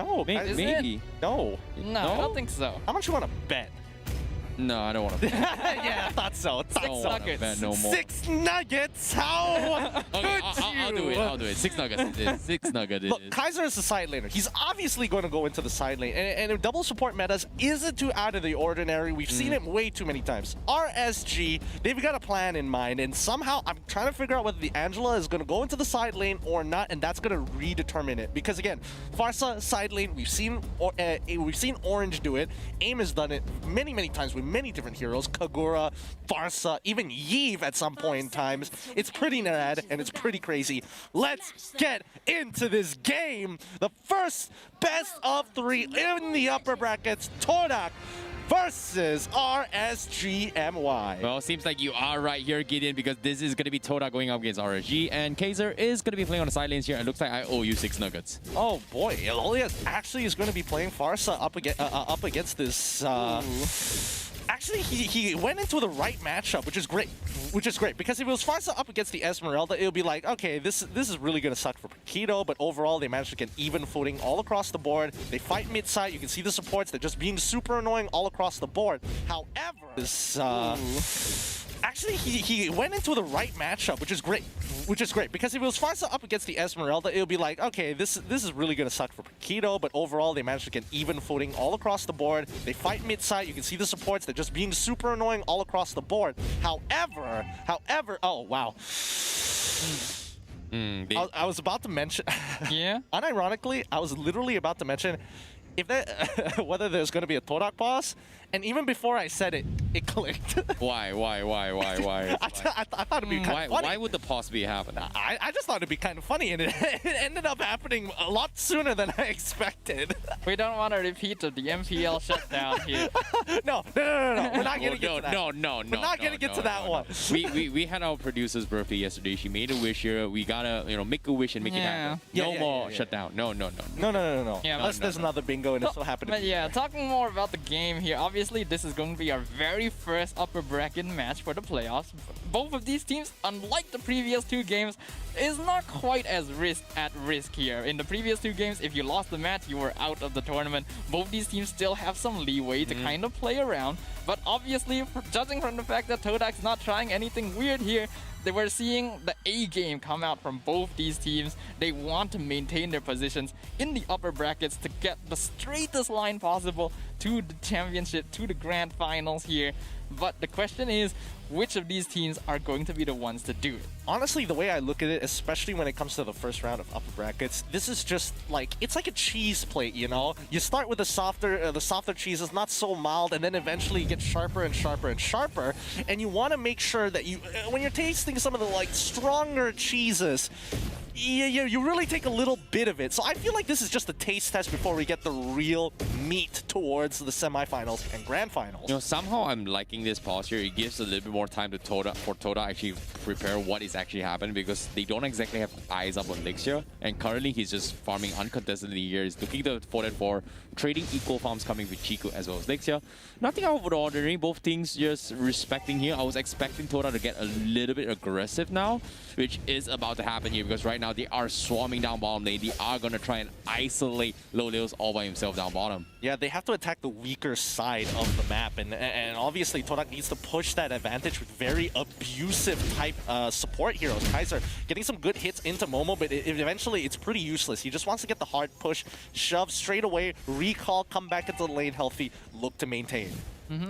No, Maybe. No. No, I don't think so. How much you want to bet? No, I don't want to. Yeah, I thought so. Nuggets. No more. 6 nuggets. How could Okay, you? I'll do it. I'll do it. 6 nuggets. It is. 6 nuggets. It Look, is. Kaiser is the side laner. He's obviously going to go into the side lane. And if double support metas isn't too out of the ordinary, we've seen it way too many times. RSG, they've got a plan in mind. And somehow, I'm trying to figure out whether the Angela is going to go into the side lane or not. And that's going to redetermine it. Because again, Pharsa side lane, we've seen Orange do it. AIM has done it many, many times with many different heroes. Kagura, Pharsa, even Yve at some point in times. It's pretty rad and it's pretty crazy. Let's get into this game. The first best of 3 in the upper brackets. Todak versus RSG MY. Well, seems like you are right here, Gideon, because this is going to be Todak going up against RSG, and Kaiser is going to be playing on the side lanes here. It looks like I owe you 6 nuggets. Oh boy, Elias actually is going to be playing Pharsa up against this. Actually, he went into the right matchup, which is great. Because if it was Pharsa up against the Esmeralda, it would be like, okay, this is really going to suck for Keto, but overall they managed to get even footing all across the board. They fight mid-side. You can see the supports. They're just being super annoying all across the board. However, this... Actually, he went into the right matchup, which is great. Because if it was Pharsa up against the Esmeralda, it would be like, okay, this is really going to suck for Keto, but overall they managed to get even footing all across the board. They fight mid-side. You can see the supports. They're just being super annoying all across the board. However, oh, wow. I was about to mention... Yeah? Unironically, I was literally about to mention if that, whether there's going to be a Todak boss, and even before I said it, it clicked. Why? I thought it'd be kind of funny. Why would the pause be happening? I just thought it'd be kind of funny, and it ended up happening a lot sooner than I expected. We don't want a repeat of the MPL shutdown here. No. We're not going to get to that. No. We're not going to get to that one. We had our producer's birthday yesterday. She made a wish here. We gotta, make a wish and make it happen. No more shutdown. No. Yeah, unless there's another bingo and it still happened. But yeah, talking more about the game here, obviously this is going to be our very first upper bracket match for the playoffs. Both of these teams, unlike the previous 2 games, is not quite as at risk here. In the previous 2 games, if you lost the match, you were out of the tournament. Both these teams still have some leeway to kind of play around. But obviously, judging from the fact that Todak's not trying anything weird here, they were seeing the A game come out from both these teams. They want to maintain their positions in the upper brackets to get the straightest line possible to the championship, to the grand finals here. But the question is, which of these teams are going to be the ones to do it? Honestly, the way I look at it, especially when it comes to the first round of upper brackets, this is just like, it's like a cheese plate, you know? You start with the softer cheeses, not so mild, and then eventually you get sharper and sharper and sharper. And you want to make sure that you, when you're tasting some of the like stronger cheeses, you really take a little bit of it. So I feel like this is just a taste test before we get the real meat towards the semifinals and grand finals. Somehow I'm liking this pause here. It gives a little bit more time to Toda actually prepare what is actually happening, because they don't exactly have eyes up on Lixia. And currently he's just farming uncontestedly here. He's looking for that for trading equal farms coming with Chico as well as Lixia. Nothing out of the ordinary. Both teams just respecting here. I was expecting Toda to get a little bit aggressive now, which is about to happen here, because right now they are swarming down bottom lane. They are going to try and isolate Lolils all by himself down bottom. Yeah, they have to attack the weaker side of the map, and obviously Todak needs to push that advantage with very abusive type support heroes. Kaiser getting some good hits into Momo, but eventually it's pretty useless. He just wants to get the hard push, shove straight away, recall, come back into the lane healthy, look to maintain.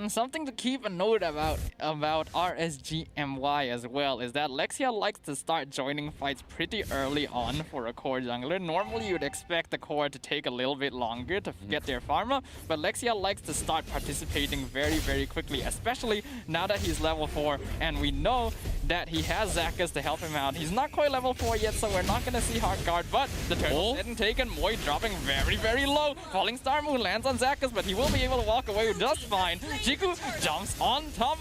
Something to keep a note about RSG MY as well is that Lexia likes to start joining fights pretty early on for a core jungler. Normally you'd expect the core to take a little bit longer to get their pharma, but Lexia likes to start participating very quickly, especially now that he's level 4, and we know that he has Zakas to help him out. He's not quite level 4 yet, so we're not going to see hard guard, but the turtle's getting taken. Moi dropping very low. Falling Star Moon lands on Zakas, but he will be able to walk away just fine. Jiku jumps on top,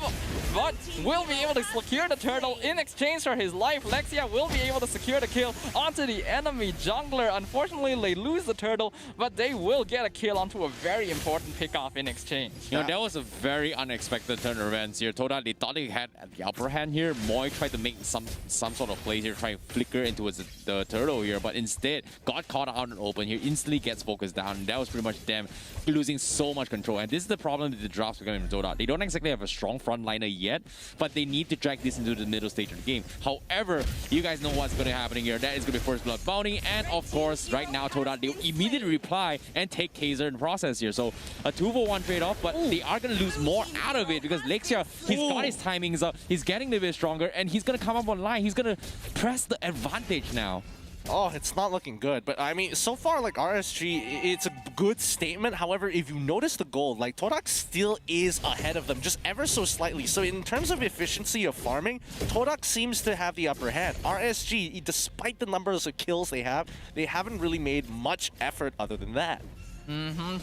but will be able to secure the turtle in exchange for his life. Lexia will be able to secure the kill onto the enemy jungler. Unfortunately, they lose the turtle, but they will get a kill onto a very important pickoff in exchange. You know, that was a very unexpected turn of events here. Todak, they thought they had the upper hand here. Moy tried to make some sort of plays here, try to flicker into the turtle here, but instead got caught out and open here, instantly gets focused down. And that was pretty much them losing so much control. And this is the problem that the drops are coming from Todak. They don't exactly have a strong frontliner yet, but they need to drag this into the middle stage of the game. However, you guys know what's going to happen here. That is going to be first blood bounty, and of course, right now Todak, they immediately reply and take Kaiser in the process here. So a 2-for-1 trade-off, but they are going to lose more out of it because Lexia, he's got his timings up, he's getting a little bit stronger, and he's going to come up online. He's going to press the advantage now. Oh, it's not looking good. But I mean, so far, like RSG, it's a good statement. However, if you notice the gold, like Todak still is ahead of them, just ever so slightly. So in terms of efficiency of farming, Todak seems to have the upper hand. RSG, despite the numbers of kills they haven't really made much effort other than that.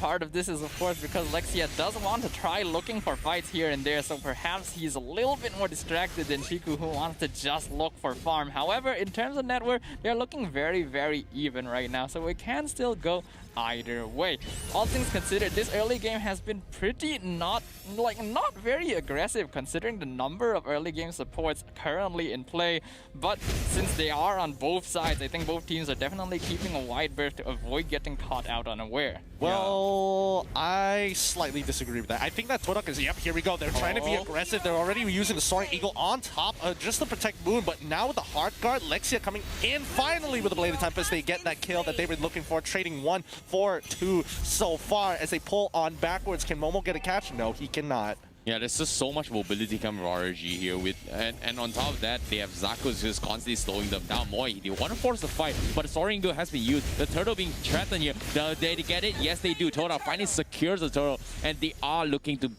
Part of this is, of course, because Lexia does want to try looking for fights here and there, so perhaps he's a little bit more distracted than Chiku, who wants to just look for farm. However, in terms of net worth, they're looking very, very even right now, so it can still go either way. All things considered, this early game has been pretty not very aggressive considering the number of early game supports currently in play. But since they are on both sides, I think both teams are definitely keeping a wide berth to avoid getting caught out unaware. Well, I slightly disagree with that. I think that Todak is, yep, here we go. They're trying to be aggressive. They're already using the Soaring Eagle on top just to protect Moon. But now with the Heart Guard, Lexia coming in finally with the Bladed Tempest. They get that kill that they've been looking for, trading 1-4-2 so far as they pull on backwards. Can Momo get a catch? No, he cannot. Yeah, there's just so much mobility coming from RSG here and on top of that, they have Zako's just constantly slowing them down. Moy, they want to force the fight, but the Soaring Eagle has been used. The turtle being threatened here. They get it? Yes, they do. Todak finally secures the turtle, and they are looking to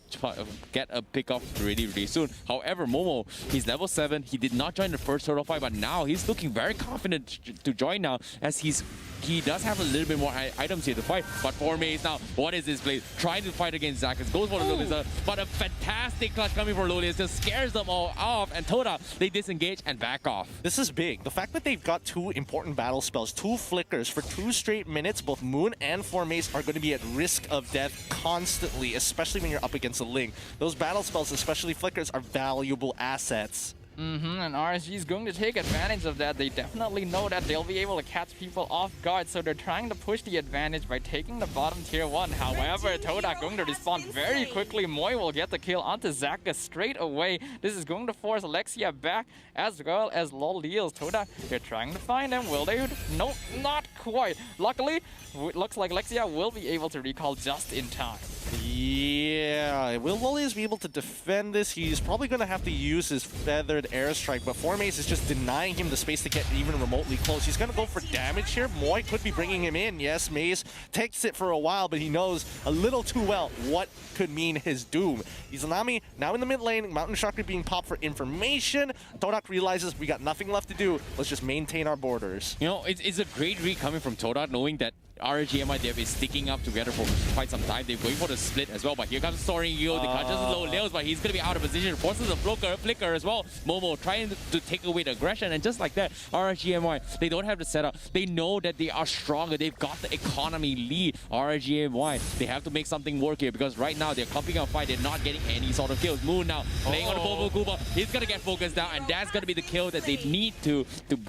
get a pick-off really, really soon. However, Momo, he's level 7. He did not join the first turtle fight, but now he's looking very confident to join now, as he does have a little bit more items here to fight. But for Maze now, what is this play? Trying to fight against Zakas, goes for the Lolius, but a fantastic clutch coming from Lolius just scares them all off, and Todak, they disengage and back off. This is big. The fact that they've got 2 important battle spells, 2 flickers for 2 straight minutes, both Moon and Formace are going to be at risk of death constantly, especially when you're up against a Ling. Those battle spells, especially flickers, are valuable assets. And RSG is going to take advantage of that. They definitely know that they'll be able to catch people off guard, so they're trying to push the advantage by taking the bottom tier 1. However, Todak going to respond very quickly. Moy will get the kill onto Zaka straight away. This is going to force Lexia back, as well as Lolios. Todak, they're trying to find him. Will they? No, not quite. Luckily, it looks like Lexia will be able to recall just in time. Yeah, will Lolius be able to defend this? He's probably going to have to use his feathered airstrike, but Formace is just denying him the space to get even remotely close. He's going to go for damage here. Moy could be bringing him in. Yes, Maze takes it for a while, but he knows a little too well what could mean his doom. Izanami now in the mid lane. Mountain Chakra being popped for information. Todak realizes we got nothing left to do. Let's just maintain our borders. You know, it's a great read coming from Todak, knowing that RSG MI, they've been sticking up together for quite some time. They're going for the split as well, but here comes Soaring Eagle. They catches low Leos, but he's going to be out of position. Forces the flicker as well. Momo trying to take away the aggression, and just like that, RSG MI, they don't have the setup. They know that they are stronger. They've got the economy lead. RSG MI, they have to make something work here, because right now they're clumping up fight. They're not getting any sort of kills. Moon now playing on the Bobo Kuba. He's going to get focused down, and that's going to be the kill that they need to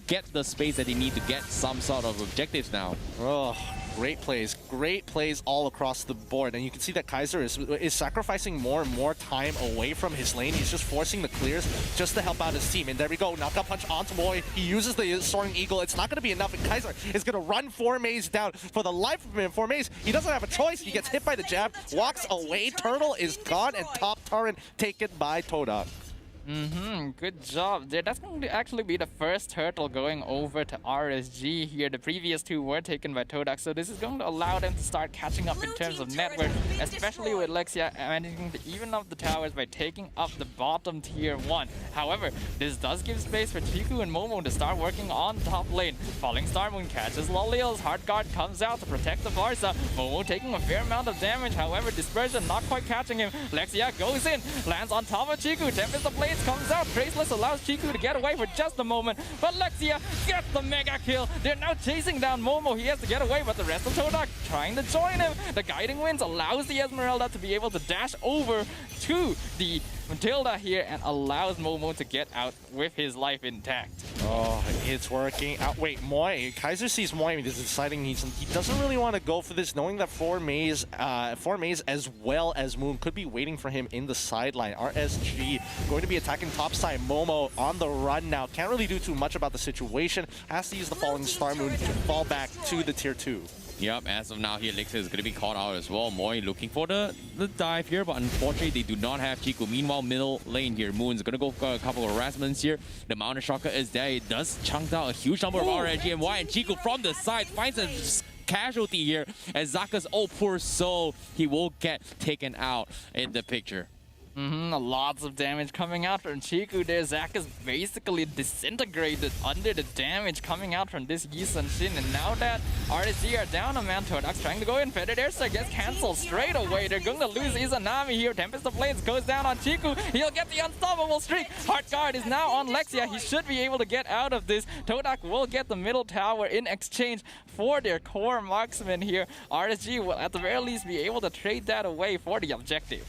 get the space that they need to get some sort of objectives now. Oh. Great plays all across the board, and you can see that Kaiser is sacrificing more and more time away from his lane. He's just forcing the clears just to help out his team. And there we go, knockout punch onto Moy. He uses the Soaring Eagle. It's not going to be enough, and Kaiser is going to run Formace down for the life of him. Formace, he doesn't have a choice. He gets hit by the jab, walks away. Turtle is gone, and top turret taken by Todak. Good job there. That's going to actually be the first turtle going over to RSG here. The previous two were taken by Todak, so this is going to allow them to start catching up in terms of network, especially with Lexia managing to even up the towers by taking up the bottom tier 1. However, this does give space for Chiku and Momo to start working on top lane. Falling Star Moon catches Loliel's Heart Guard, comes out to protect the Barca. Momo taking a fair amount of damage, however, Dispersion not quite catching him. Lexia goes in, lands on top of Chiku. Tempest of Blades comes out. Traceless allows Chiku to get away for just a moment, but Lexia gets the mega kill. They're now chasing down Momo. He has to get away, but the rest of Todak trying to join him. The Guiding Winds allows the Esmeralda to be able to dash over to the Matilda here and allows Momo to get out with his life intact. Oh, it's working out. Wait, Moi. Kaiser sees Moi and is deciding he doesn't really want to go for this, knowing that 4Maze as well as Moon could be waiting for him in the sideline. RSG going to be attacking topside. Momo on the run now. Can't really do too much about the situation. Has to use the Falling Star Moon to fall back to the tier 2. Yep, as of now here, Elixir is going to be caught out as well. Moi looking for the dive here, but unfortunately they do not have Chiku. Meanwhile, middle lane here, Moon's going to go for a couple of harassments here. The Mountain Shocker is there. It does chunk out a huge number of RSG and Y, and Chiku from the side finds a casualty here. And Zaka's, oh poor soul, he will get taken out in the picture. Lots of damage coming out from Chiku there. Zack is basically disintegrated under the damage coming out from this Yi Sun Shin. And now that RSG are down a man, Todak's trying to go in. Feathered Airstrike gets cancelled straight away. They're going to lose Izanami here. Tempest of Blades goes down on Chiku. He'll get the unstoppable streak. Heart Guard is now on Lexia. He should be able to get out of this. Todak will get the middle tower in exchange for their core marksman here. RSG will at the very least be able to trade that away for the objective.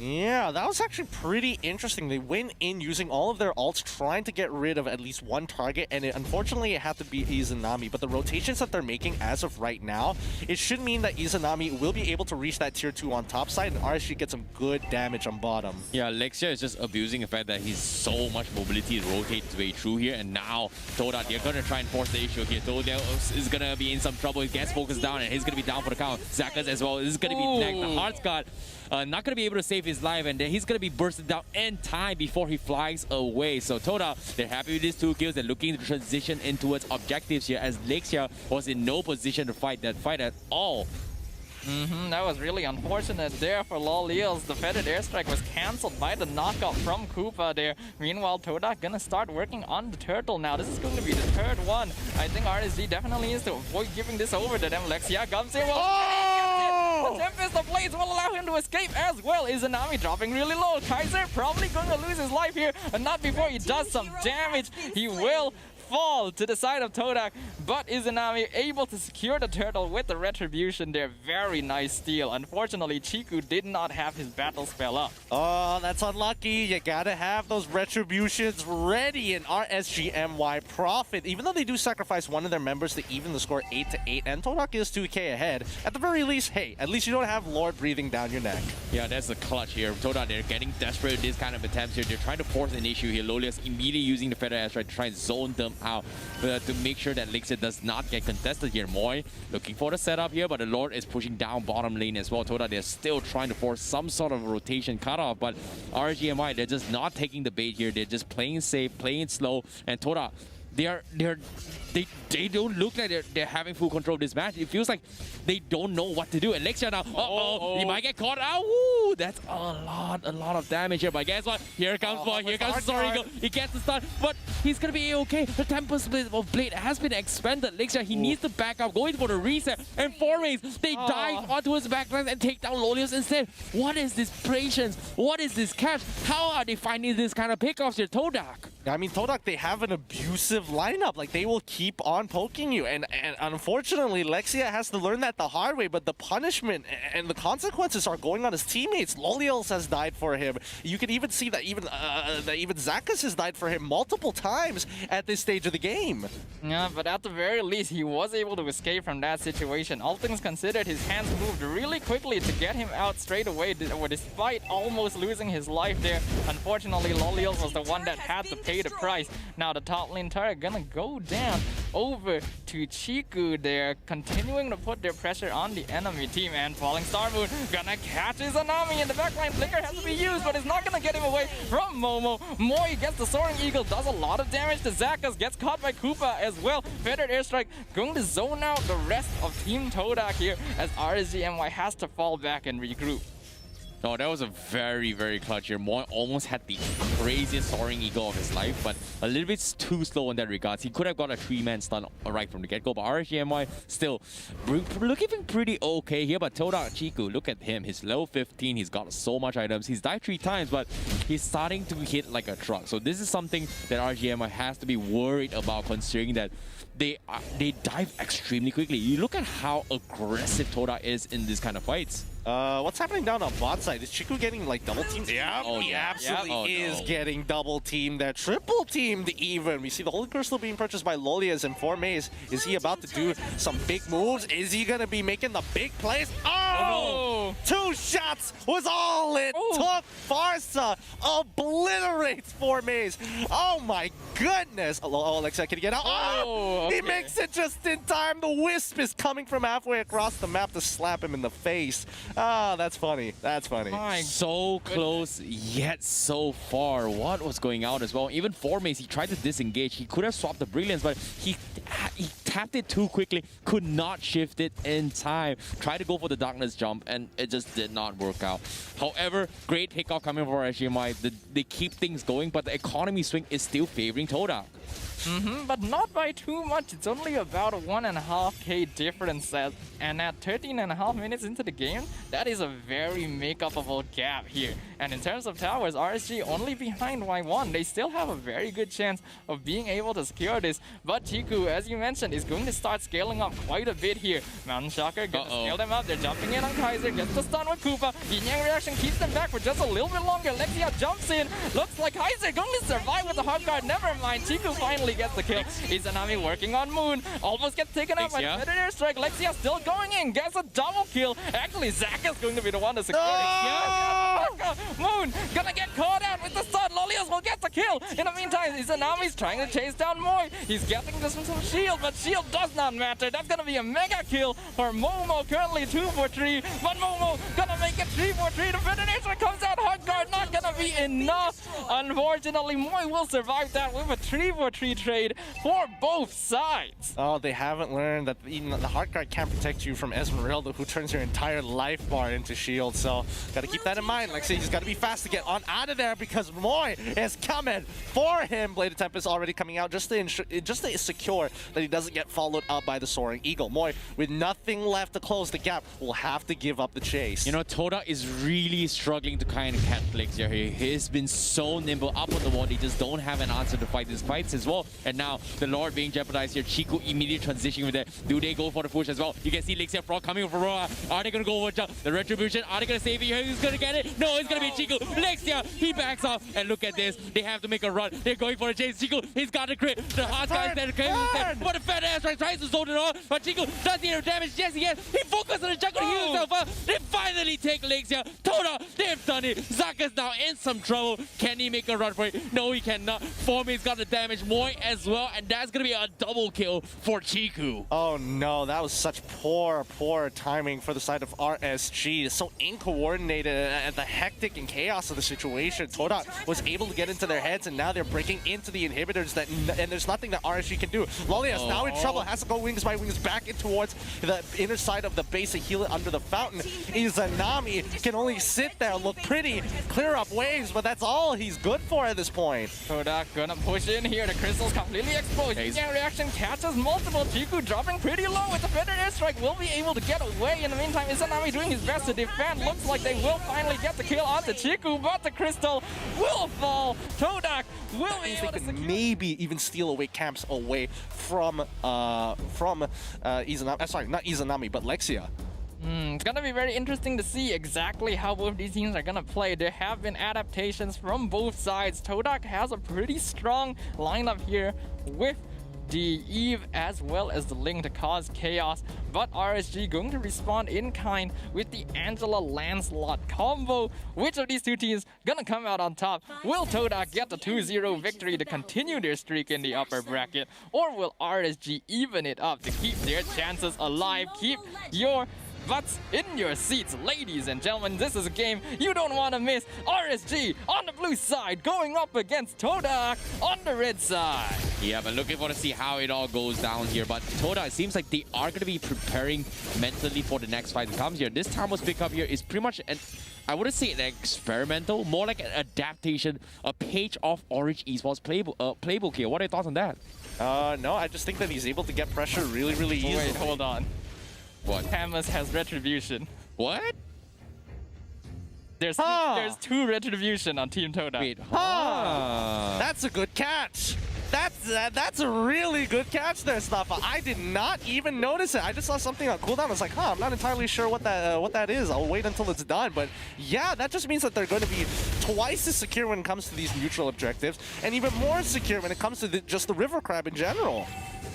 Yeah, that was actually pretty interesting. They went in using all of their ults, trying to get rid of at least one target, and unfortunately it had to be Izanami. But the rotations that they're making as of right now, it should mean that Izanami will be able to reach that tier 2 on top side, and RSG get some good damage on bottom. Yeah, Lexia is just abusing the fact that he's so much mobility to rotate his way through here, and now Todak, they're going to try and force the issue here. Todak is going to be in some trouble. He gets focused down, and he's going to be down for the count. Zakas as well. This is going to be next. The Heart's got not going to be able to save his life, and then he's going to be bursted down in time before he flies away. So Todak, they're happy with these 2 kills. They're looking to transition in towards objectives here, as Lexia was in no position to fight that fight at all. That was really unfortunate there for Loliels. The Feathered Airstrike was cancelled by the knockout from Koopa there. Meanwhile, Todak gonna start working on the turtle now. This is going to be the 3rd one. I think RSG definitely needs to avoid giving this over to them. Lexia comes in. The Tempest of Blades will allow him to escape as well. Izanami dropping really low. Kaiser probably going to lose his life here, but not before he does some damage. He will fall to the side of Todak, but Izanami able to secure the turtle with the retribution there. Very nice steal. Unfortunately, Chiku did not have his battle spell up. Oh, that's unlucky. You gotta have those retributions ready, in RSG MY profit. Even though they do sacrifice one of their members to even the score 8-8, and Todak is 2k ahead, at the very least, hey, at least you don't have Lord breathing down your neck. Yeah, that's the clutch here. Todak, they're getting desperate with this kind of attempts here. They're trying to force an issue here. Lolius immediately using the Feather Airstrike to try and zone them out to make sure that Elixir does not get contested here. Moi looking for the setup here, but the Lord is pushing down bottom lane as well. Todak, they're still trying to force some sort of rotation cutoff, but RGMI, they're just not taking the bait here. They're just playing safe, playing slow, and Todak, they don't look like they're having full control of this match. It feels like they don't know what to do. And Lexia now, he might get caught out. Ooh, that's a lot of damage here. But guess what? Here comes Boy. Here comes Sorigo. He gets the stun, but he's gonna be okay. The Tempest of Blade has been expended. Lexia, he needs to back up, going for the reset. And 4Maze, they dive onto his backline and take down Lolius instead. What is this patience? What is this catch? How are they finding this kind of pickoffs here, Todak? I mean, Todak, they have an abusive lineup. Like, they will keep on poking you. And unfortunately, Lexia has to learn that the hard way, but the punishment and the consequences are going on his teammates. Loliels has died for him. You can even see that even Zakas has died for him multiple times at this stage of the game. Yeah, but at the very least, he was able to escape from that situation. All things considered, his hands moved really quickly to get him out straight away, despite almost losing his life there. Unfortunately, Loliels was the one that had the pay the price. Now the top lane turret gonna go down over to Chiku there, continuing to put their pressure on the enemy team, and Falling Star Moon gonna catch Izanami in the backline. Flicker has to be used, but it's not gonna get him away from Momo. Moi gets the Soaring Eagle, does a lot of damage to Zakas, gets caught by Koopa as well. Feathered Airstrike going to zone out the rest of Team Todak here as RSG MY has to fall back and regroup. No, that was a very, very clutch here. Moi almost had the craziest Soaring Eagle of his life, but a little bit too slow in that regards. He could have got a 3-man stun right from the get-go, but RSGMY still looking pretty okay here. But Todak Chiku, look at him. He's level 15. He's got so much items. He's died 3 times, but he's starting to hit like a truck. So this is something that RSGMY has to be worried about, considering that they dive extremely quickly. You look at how aggressive Todak is in these kind of fights. What's happening down on bot side? Is Chiku getting like double teamed? Yeah, Oh, he no. absolutely Oh, is no. getting double teamed. That triple teamed even. We see the Holy Crystal being purchased by Lolias and 4 Maze. Is he about to do some big moves? Is he gonna be making the big plays? Oh, no. 2 shots was all it took. Farsa obliterates 4 Maze. Oh my goodness. Oh, Alexa, can he get out? Oh, He okay. makes it just in time. The Wisp is coming from halfway across the map to slap him in the face. Ah, that's funny. That's funny. My So close, yet so far. What was going out as well? Even 4 Maze, he tried to disengage. He could have swapped the Brilliance, but he tapped it too quickly. Could not shift it in time. Tried to go for the Darkness jump, and it just did not work out. However, great pickoff coming for HMI. They keep things going, but the economy swing is still favoring Todak. But not by too much. It's only about a 1.5k difference, and at 13.5 minutes into the game, that is a very make-upable gap here. And in terms of towers, RSG only behind Y1. They still have a very good chance of being able to secure this. But Chiku, as you mentioned, is going to start scaling up quite a bit here. Mountain Shocker gonna scale them up. They're jumping in on Kaiser, gets the stun with Koopa. Yin Yang reaction keeps them back for just a little bit longer. Lexia jumps in. Looks like Kaiser going to survive with the hard guard. Never mind. Chiku finally gets the kill. Izanami working on Moon. Almost gets taken out by the Feathered Airstrike. Lexia still going in. Gets a double kill. Actually, Zack is going to be the one to secure it. Moon gonna get caught out with the stun. Lolios will get the kill. In the meantime, Izanami's trying to chase down Moi. He's getting this from some shield, but shield does not matter. That's gonna be a mega kill for Momo. Currently 2 for 3, but Momo gonna make it 3 for 3. The Feathered Airstrike comes out. Hard guard not gonna be enough. Unfortunately, Moi will survive that with a 3 for 3 trade for both sides. Oh, they haven't learned that even the hard guard can't protect you from Esmeralda, who turns your entire life bar into shield. So, gotta keep that in mind. Like I said, he's gotta be fast to get on out of there because Moi is coming for him. Blade of Tempest already coming out just to secure that he doesn't get followed up by the Soaring Eagle. Moi, with nothing left to close the gap, will have to give up the chase. You know, Todak is really struggling to kind of catch Flix here. He's been so nimble up on the wall. They just don't have an answer to fight these fights as well. And now the Lord being jeopardized here. Chiku immediately transitioning with it. Do they go for the push as well? You can see Lixia Frog coming over Roa. Are they going to go over the Retribution? Are they going to save it here? Who's going to get it? No, it's going to be Chiku. Lixia, he backs off. And look at this. They have to make a run. They're going for a chase. Chiku, he's got the crit. The hard guy's there. But the fat ass tries to zone it on. But Chiku does the damage. Yes, he has. He focused on the jungle to heal himself up. They finally take Lixia. Toda, they've done it. Zaka's now in some trouble. Can he make a run for it? No, he cannot. 4 Maze got the damage. Moi as well. And that's going to be a double kill for Chiku. Oh no, that was such poor timing for the side of RSG. It's so incoordinated and the hectic and chaos of the situation. Todak was able to get into their heads, and now they're breaking into the inhibitors, and there's nothing that RSG can do. Lolias now in trouble, has to go wings by wings back in towards the inner side of the base to heal it under the fountain. Izanami can only sit there, look pretty, clear up waves, but that's all he's good for at this point. Todak gonna push in here. The crystal's completely exposed. Yin reaction catches multiple. Chiku dropping pretty low with the Feathered Airstrike. Will be able to get away. In the meantime, Izanami doing his best to defend. Looks like they will finally get the kill onto Chiku, but the crystal will fall. Todak will be able to secure. Maybe even steal away camps away from Izanami. Sorry, not Izanami, but Lexia. It's gonna be very interesting to see exactly how both these teams are gonna play. There have been adaptations from both sides. Todak has a pretty strong lineup here with RSG, Eve, as well as the Link to cause chaos. But RSG going to respond in kind with the Angela Lancelot combo. Which of these two teams gonna come out on top? Will Todak get the 2-0 victory to continue their streak in the upper bracket? Or will RSG even it up to keep their chances alive? Keep your butts in your seats, ladies and gentlemen. This is a game you don't want to miss. RSG on the blue side going up against Todak on the red side. Yeah, but looking forward to see how it all goes down here. But Todak, it seems like they are going to be preparing mentally for the next fight that comes here. This Tamos pickup here is pretty much I wouldn't say an experimental, more like an adaptation, a page of Orange Esports playbook here. What are your thoughts on that? No, I just think that he's able to get pressure really, really easily. Wait, hold on. What? Hamas has retribution. What? There's two retribution on Team Todak. Wait, That's a good catch. That's a really good catch there, Staffa. I did not even notice it. I just saw something on cooldown. I was like, I'm not entirely sure what that is. I'll wait until it's done. But yeah, that just means that they're going to be twice as secure when it comes to these neutral objectives, and even more secure when it comes to just the river crab in general.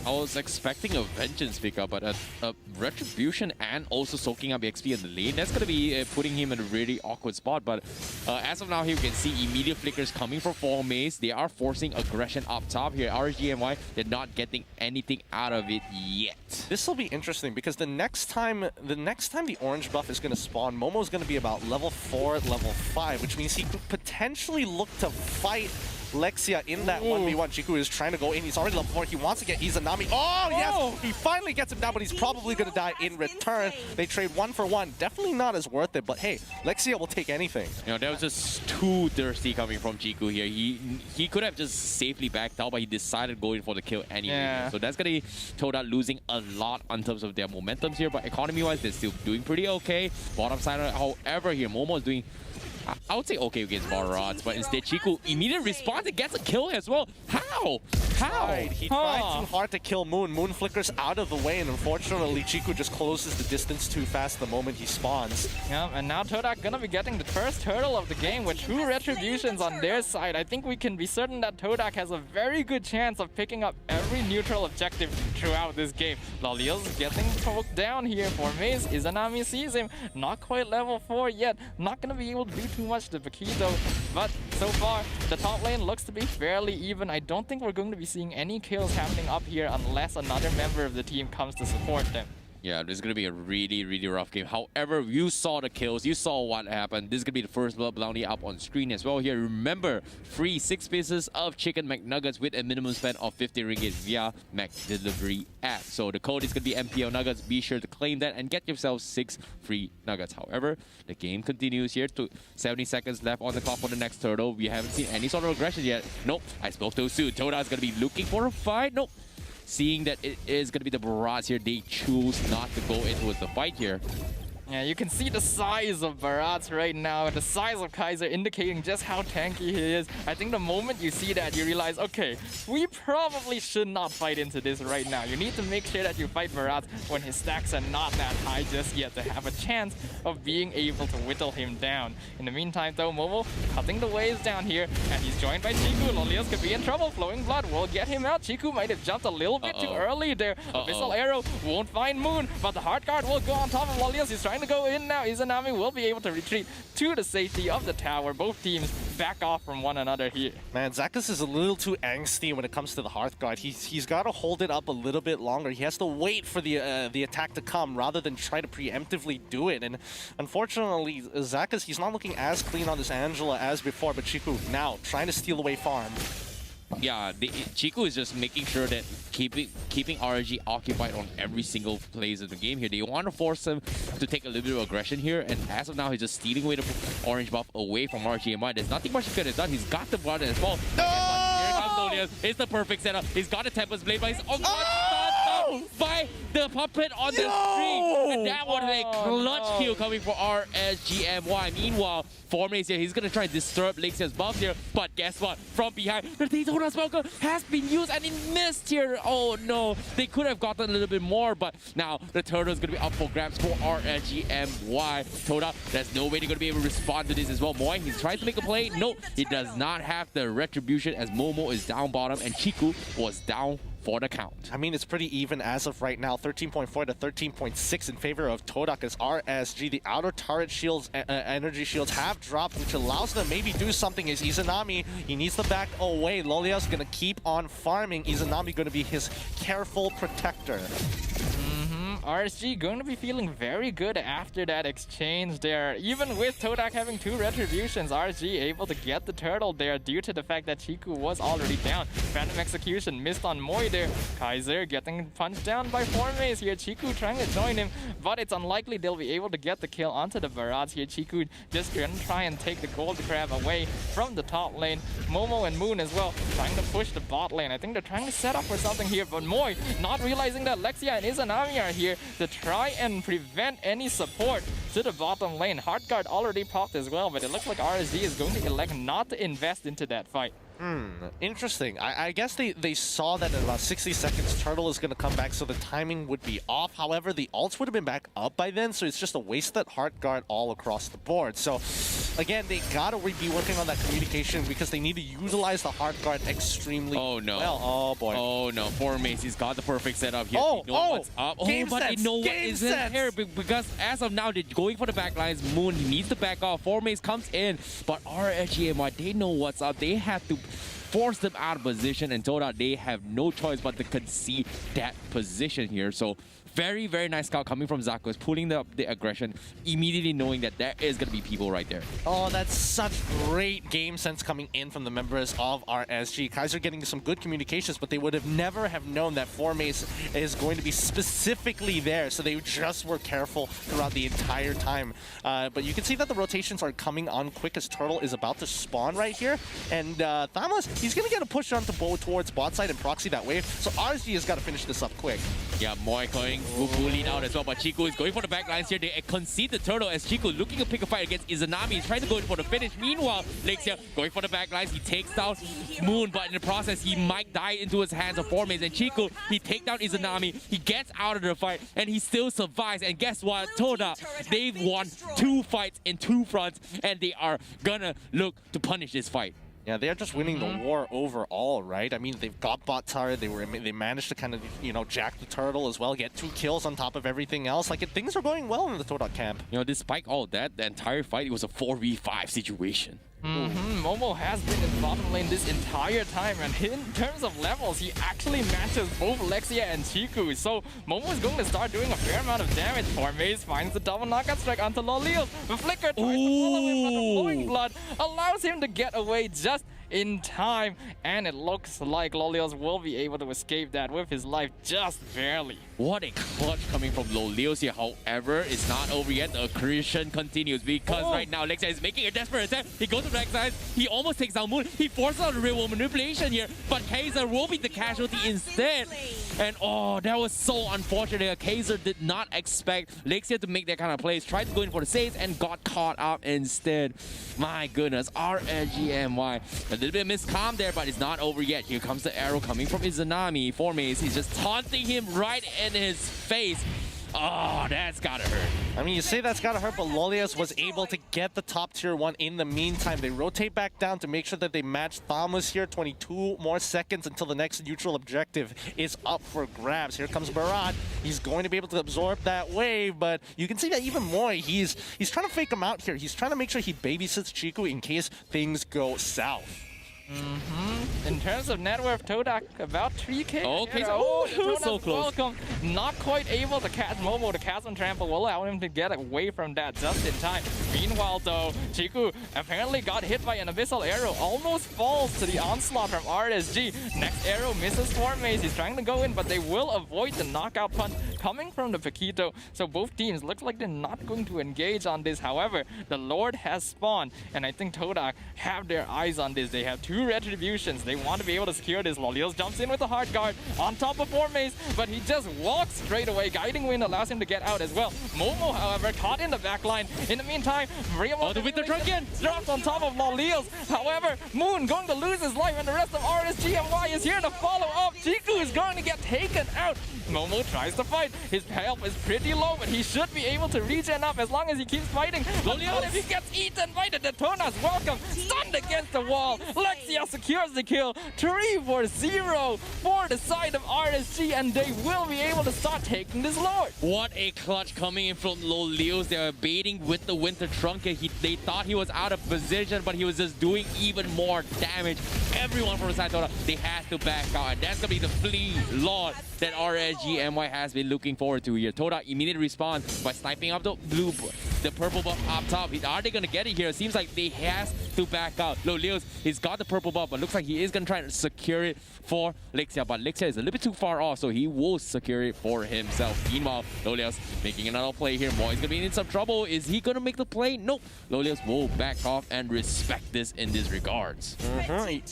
I was expecting a vengeance pickup, but a retribution and also soaking up XP in the lane, that's going to be putting him in a really awkward spot. But as of now, here we can see immediate flickers coming from 4 Maze. They are forcing aggression up top here. RSG MY, they're not getting anything out of it yet. This will be interesting because the next time the orange buff is going to spawn, Momo's going to be about level 4, level 5, which means he could potentially look to fight Lexia in that 1v1. Chiku is trying to go in. He's already level 4. He wants to get Izanami. Oh, yes! He finally gets him down, but he's probably going to die in return. They trade 1 for 1. Definitely not as worth it, but hey, Lexia will take anything. You know, that was just too thirsty coming from Chiku here. He could have just safely backed out, but he decided going for the kill anyway. Yeah. So that's going to be Todak losing a lot in terms of their momentums here, but economy-wise, they're still doing pretty okay. Bottom side, however, here, Momo is doing I would say okay against Barats, but instead Chiku immediately responds and gets a kill as well. How? He tried too hard to kill Moon. Moon flickers out of the way, and unfortunately Chiku just closes the distance too fast the moment he spawns. Yeah, and now Todak gonna be getting the first hurdle of the game with 2 retributions on their side. I think we can be certain that Todak has a very good chance of picking up every neutral objective throughout this game. Laliel's getting poked down here for Maze. Izanami sees him. Not quite level 4 yet. Not gonna be able to do too much to Paquito, but so far the top lane looks to be fairly even. I don't think we're going to be seeing any kills happening up here unless another member of the team comes to support them. Yeah, this is going to be a really, really rough game. However, you saw the kills. You saw what happened. This is going to be the first blood bounty up on screen as well here. Remember, free 6 pieces of chicken McNuggets with a minimum spend of 50 ringgit via Mac Delivery app. So the code is going to be MPL Nuggets. Be sure to claim that and get yourself 6 free nuggets. However, the game continues here to 70 seconds left on the clock for the next turtle. We haven't seen any sort of aggression yet. Nope, I spoke too soon. Toda is going to be looking for a fight. Nope. Seeing that it is going to be the Barats here, they choose not to go into the fight here. Yeah, you can see the size of Barats right now, the size of Kaiser indicating just how tanky he is. I think the moment you see that, you realize, okay, we probably should not fight into this right now. You need to make sure that you fight Barats when his stacks are not that high just yet to have a chance of being able to whittle him down. In the meantime though, Momo cutting the waves down here, and he's joined by Chiku. Lolios could be in trouble. Flowing Blood will get him out. Chiku might have jumped a little bit too early there. Abyssal Arrow won't find Moon, but the Heart Guard will go on top of Lolios. He's trying to go in now. Izanami will be able to retreat to the safety of the tower. Both teams back off from one another here. Man, Zakas is a little too angsty when it comes to the Hearthguard. He's got to hold it up a little bit longer. He has to wait for the attack to come rather than try to preemptively do it. And unfortunately, Zakas, he's not looking as clean on this Angela as before, but Chiku now trying to steal away farm. Yeah, Chiku is just making sure that keeping RSG occupied on every single place of the game here. They want to force him to take a little bit of aggression here, and as of now, he's just stealing away the orange buff away from RSG MY. There's nothing much he could have done. He's got the blood as well. No! Here comes Lolios. It's the perfect setup. He's got a Tempest Blade, but he's by the puppet on the stream. And that was a clutch kill coming for RSG MY. Meanwhile, Formace here, he's going to try and disturb Lexia's buff here. But guess what? From behind, the Daytona Smoker has been used and it missed here. Oh no, they could have gotten a little bit more, but now the turtle is going to be up for grabs for RSG MY. Toda, there's no way they're going to be able to respond to this as well. Moy, he's trying to make a play. No, he does not have the retribution as Momo is down bottom and Chiku was down for the count. I mean, it's pretty even as of right now, 13.4 to 13.6 in favor of Todak as RSG. The outer turret shields, energy shields have dropped, which allows them to maybe do something. Is Izanami, he needs to back away. Lolia's gonna keep on farming. Izanami gonna be his careful protector. RSG going to be feeling very good after that exchange there. Even with Todak having 2 retributions, RSG able to get the turtle there due to the fact that Chiku was already down. Phantom Execution missed on Moi there. Kaiser getting punched down by Formaze here. Chiku trying to join him, but it's unlikely they'll be able to get the kill onto the Barrage here. Chiku just gonna try and take the gold crab away from the top lane. Momo and Moon as well trying to push the bot lane. I think they're trying to set up for something here, but Moi not realizing that Lexia and Izanami are here to try and prevent any support to the bottom lane. Heartguard already popped as well, but it looks like RSG is going to elect not to invest into that fight. Interesting. I guess they saw that in about 60 seconds Turtle is going to come back, so the timing would be off. However, the ults would have been back up by then, so it's just a wasted Heartguard all across the board. So again, they gotta be working on that communication because they need to utilize the Heartguard extremely well. Oh boy. Oh no, Formaze, he's got the perfect setup here. Oh, they know what's up. Game but sense, they know what game isn't sense. here because as of now, they're going for the backlines. Moon, he needs to back off. Formaze comes in, but RSG MY, they know what's up. They have to force them out of position, and Todak, they have no choice but to concede that position here. So very, very nice scout coming from Zakos, pulling the aggression, immediately knowing that there is going to be people right there. Oh, that's such great game sense coming in from the members of RSG. Kaiser getting some good communications, but they would have never have known that Formaze is going to be specifically there, so they just were careful throughout the entire time. But you can see that the rotations are coming on quick as Turtle is about to spawn right here, and Thanos, he's going to get a push on towards bot side and proxy that wave, so RSG has got to finish this up quick. Yeah, Moi going bullied out as well, but Chiku is going for the back lines here. They concede the turtle as Chiku looking to pick a fight against Izanami. He's trying to go in for the finish. Meanwhile, Lexia going for the back lines. He takes down Moon, but in the process, he might die into his hands of Formaze. And Chiku, he takes down Izanami. He gets out of the fight, and he still survives. And guess what? Toda, they've won 2 fights in 2 fronts, and they are gonna look to punish this fight. Yeah, they're just winning the war overall, right? I mean, they've got bot turret. They managed to kind of, you know, jack the turtle as well, get 2 kills on top of everything else. Like, things are going well in the Todak camp. You know, despite all that, the entire fight, it was a 4v5 situation. Momo has been in bottom lane this entire time, and in terms of levels, he actually matches both Lexia and Chiku. So Momo is going to start doing a fair amount of damage. Formaze finds the double knockout strike onto Lolios. The flicker tries to follow him, but the flowing blood allows him to get away just in time, and it looks like Lolios will be able to escape that with his life just barely. What a clutch coming from Lolios here. However, it's not over yet. The accretion continues because right now Lexia is making a desperate attempt. He goes to the backside. He almost takes down Moon. He forces out the real world manipulation here, but Kaiser will be the casualty instead. And oh, that was so unfortunate. Kaiser did not expect Lexia to make that kind of plays. Tried to go in for the saves and got caught up instead. My goodness, RSG MY. A little bit of miscom there, but it's not over yet. Here comes the arrow coming from Izanami. Formaze, he's just taunting him right in his face. Oh, that's gotta hurt. I mean, you say that's gotta hurt, but Lolios was able to get the top tier 1 in the meantime. They rotate back down to make sure that they match Thamus here. 22 more seconds until the next neutral objective is up for grabs. Here comes Barat. He's going to be able to absorb that wave, but you can see that even more, he's trying to fake him out here. He's trying to make sure he babysits Chiku in case things go south. In terms of net worth, Todak about 3k. Okay, so close. Welcome. Not quite able to catch Momo. The Chasm Trample will allow him to get away from that just in time. Meanwhile, though, Chiku apparently got hit by an Abyssal Arrow. Almost falls to the onslaught from RSG. Next arrow misses Formaze. He's trying to go in, but they will avoid the knockout punch coming from the Paquito. So both teams looks like they're not going to engage on this. However, the Lord has spawned, and I think Todak have their eyes on this. They have 2 retributions. They want to be able to secure this. Lolios jumps in with a hard guard on top of Formaze, but he just walks straight away. Guiding Wind allows him to get out as well. Momo, however, caught in the back line. In the meantime, the Winter Drunken drops on top of Lolios. However, Moon going to lose his life, and the rest of RSG MY is here to follow up. Chiku is going to get taken out. Momo tries to fight. His health is pretty low, but he should be able to regen up as long as he keeps fighting. But not if he gets eaten by the Detonas. Welcome. Stunned against the wall. Lexia secures the kill. 3-4-0 for the side of RSG, and they will be able to start taking this Lord. What a clutch coming in from Lolios. They were baiting with the Winter Trunker. They thought he was out of position, but he was just doing even more damage. Everyone from the side Todak, they had to back out. And that's going to be the flea Lord that RSG MY has been looking forward to here. Todak immediate response by sniping up the purple buff up top. Are they going to get it here? It seems like they has to back out. Lolios, he's got the purple buff, but looks like he is going to try to secure it for Lexia. But Lexia is a little bit too far off, so he will secure it for himself. Meanwhile, Lolios making another play here. Moy's going to be in some trouble. Is he going to make the play? Nope. Lolios will back off and respect this in this regards.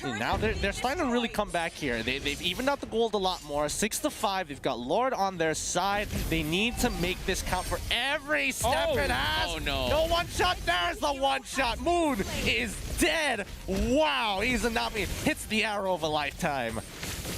Now they're starting to really come back here. They've evened out the gold a lot more. 6-5. They've got Lord on their side. They need to make this count for every step it has. Oh no. No one shot. There's the one shot. Moon is dead. Wow. Izanami hits the arrow of a lifetime.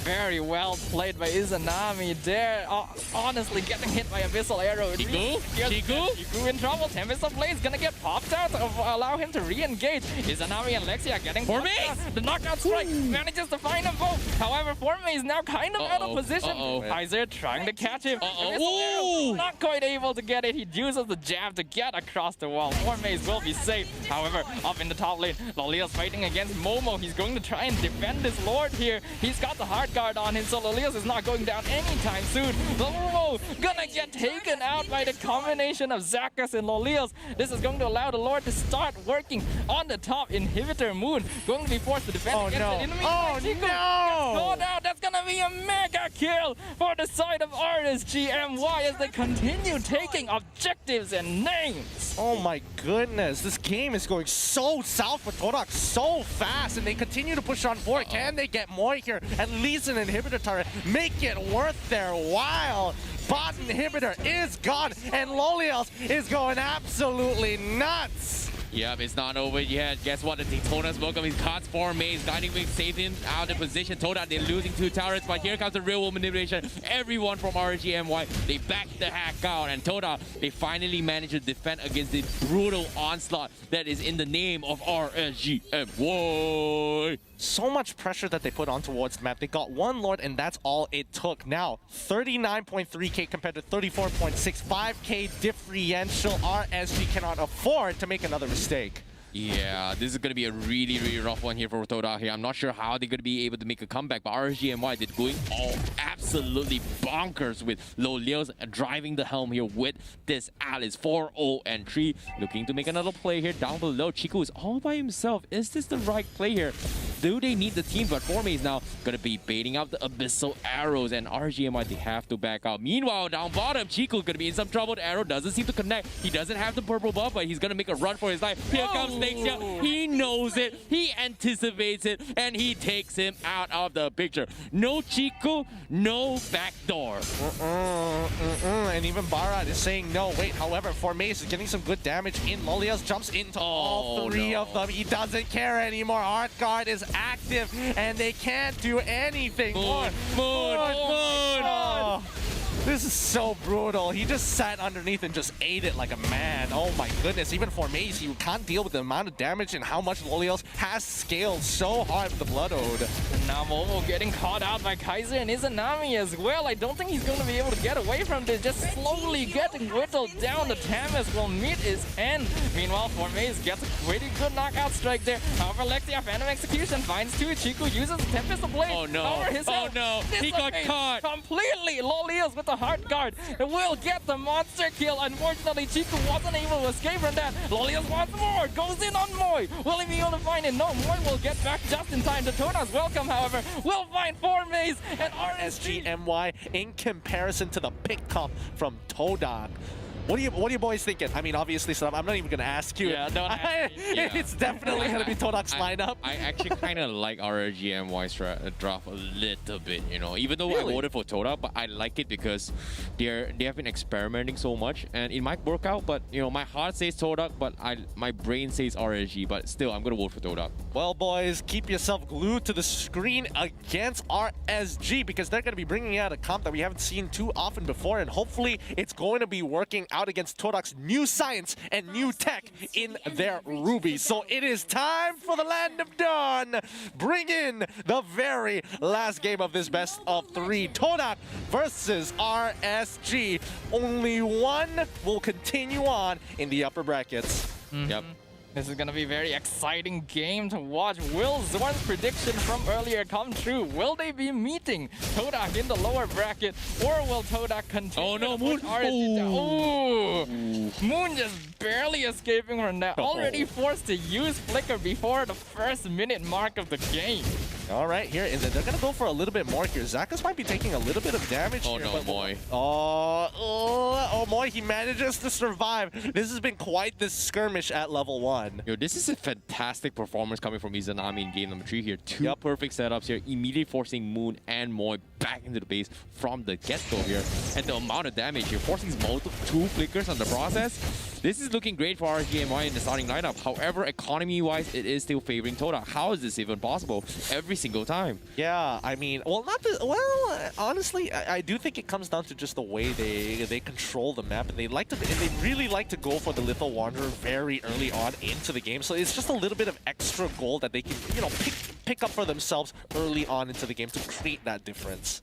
Very well played by Izanami there. Honestly, getting hit by Abyssal Arrow. Chiku in trouble. Tempest of Blaze gonna get popped out to allow him to re-engage. Izanami and Lexia getting popped out. The knockout strike manages to find them both. However, Formay is now kind of out of position. Kaiser trying to catch him. Not quite able to get it. He uses the jab to get across the wall. Formay will be safe. However, up in the top lane, Lolios fighting against Momo. He's going to try and defend this Lord here. He's got the hard guard on him, so Lolios is not going down anytime soon. Momo gonna get taken out by the combination of Zakas and Lolios. This is going to allow the Lord to start working on the top. Inhibitor Moon going to be forced to defend against the enemy. Oh Chico no! gets called out. That's gonna be a mega kill for the side of RSG MY as they continue taking objectives and names. Oh my goodness, this game is going so south for Todak so fast, and they continue to push on forward. Can they get more here? At least an inhibitor turret. Make it worth their while. Bot inhibitor is gone, and Lolios is going absolutely nuts. Yep, it's not over yet. Guess what? The Daytona's welcome. His cards for Maze. Guiding Wing saved him out of position. Todak, they're losing 2 towers, but here comes the real world manipulation. Everyone from RSG MY, they back the hack out. And Todak, they finally managed to defend against the brutal onslaught that is in the name of RSG MY. So much pressure that they put on towards the map. They got one Lord, and that's all it took. Now, 39.3k compared to 34.65k differential. RSG cannot afford to make another mistake. Yeah, this is going to be a really, really rough one here for Todak here. I'm not sure how they're going to be able to make a comeback, but RSG MY did going all absolutely bonkers with Lolios driving the helm here with this Alice 4-0-3. Looking to make another play here down below. Chiku is all by himself. Is this the right play here? Do they need the team? But Formay is now going to be baiting out the Abyssal Arrows, and RSG MY, they have to back out. Meanwhile, down bottom, Chiku is going to be in some trouble. The arrow doesn't seem to connect. He doesn't have the purple buff, but he's going to make a run for his life. Here comes Lexia. He knows it. He anticipates it, and he takes him out of the picture. No Chiku, no backdoor. And even Barat is saying no. Wait, however, Formay is getting some good damage in. Lolios jumps into all 3 of them. He doesn't care anymore. Art Guard is active, and they can't do anything more. Moon. This is so brutal. He just sat underneath and just ate it like a man. Oh my goodness. Even for Maze, he can't deal with the amount of damage and how much Lolios has scaled so hard with the Blood Ode. And now Momo getting caught out by Kaiser and Izanami as well. I don't think he's going to be able to get away from this. Just slowly getting whittled down. The Tamas will meet his end. Meanwhile, Formay gets a pretty good knockout strike there. However, Lexia Phantom Execution finds 2. Chiku uses the Tempest of Blade. Oh no. Over his head. No. He got caught. Completely. Lolios with the hard guard will get the monster kill. Unfortunately, Chiku wasn't able to escape from that. Lolios wants more. Goes in on Moy. Will he be able to find it? No. Moy will get back just in time. Detona's welcome, however, will find Formay and RSG MY in comparison to the pick off from Todak. What are you boys thinking? I mean, obviously, I'm not even gonna ask you. Yeah, don't ask me. Yeah. It's definitely gonna be Todak's lineup. I actually kind of like RSG MY's draft a little bit, you know. Even though Really? I voted for Todak, but I like it because they have been experimenting so much, and it might work out. But you know, my heart says Todak, but my brain says RSG. But still, I'm gonna vote for Todak. Well, boys, keep yourself glued to the screen against RSG because they're going to be bringing out a comp that we haven't seen too often before, and hopefully it's going to be working out against Todak's new science and new tech in their Ruby. So it is time for the Land of Dawn. Bring in the very last game of this best of 3. Todak versus RSG. Only one will continue on in the upper brackets. Yep. This is going to be a very exciting game to watch. Will Zorn's prediction from earlier come true? Will they be meeting Todak in the lower bracket, or will Todak continue? Oh no, to Moon! push RSG down? Ooh. Moon just barely escaping from that. Already forced to use Flicker before the first minute mark of the game. All right, here is it. They're going to go for a little bit more here. Zakas might be taking a little bit of damage Oh here. no, but Moy. Oh, Moy, he manages to survive. This has been quite the skirmish at level 1. Yo, this is a fantastic performance coming from Izanami in game number 3 here. Two perfect setups here, immediately forcing Moon and Moy back into the base from the get-go here. And the amount of damage here, forcing two flickers on the process. This is looking great for RSG in the starting lineup. However, economy-wise, it is still favoring Todak. How is this even possible? Every single time. Yeah, I mean, honestly, I do think it comes down to just the way they control the map, and they really like to go for the Lethal Wanderer very early on into the game. So it's just a little bit of extra gold that they can, you know, pick up for themselves early on into the game to create that difference.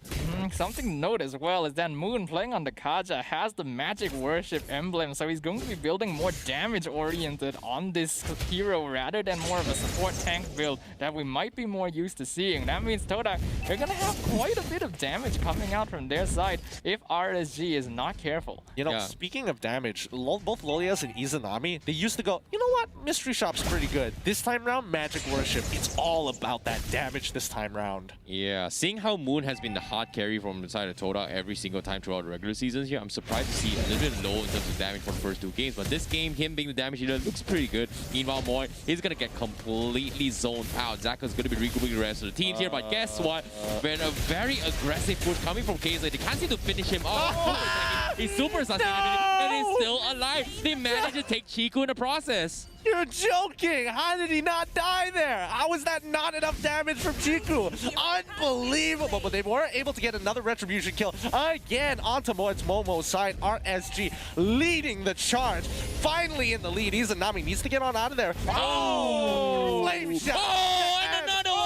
Something to note as well is that Moon playing on the Kaja has the Magic Worship emblem, so he's going to be building more damage oriented on this hero rather than more of a support tank build that we might be more used to seeing. That means Todak, they're gonna have quite a bit of damage coming out from their side if RSG is not careful. You know, speaking of damage, both Lolias and Izanami, they used to go, you know what, Mystery Shop's pretty good. This time round, Magic Worship, it's all about that damage this time round. Yeah, seeing how Moon has been the hard carry from the side of Todak every single time throughout the regular seasons here, I'm surprised to see a little bit low in terms of damage for the first 2 games. But this game, him being the damage leader, looks pretty good. Meanwhile, Moy is going to get completely zoned out. Zaka's going to be regrouping the rest of the teams here, but guess what? When a very aggressive push coming from KZ, they can't seem to finish him off. He's super sustainable, and he's still alive. They managed to take Chiku in the process. You're joking! How did he not die there? How was that not enough damage from Chiku? Unbelievable! But they were able to get another retribution kill again onto Momo's side. RSG leading the charge. Finally in the lead. Izanami needs to get on out of there. Oh! Flame shot! Oh, and another one!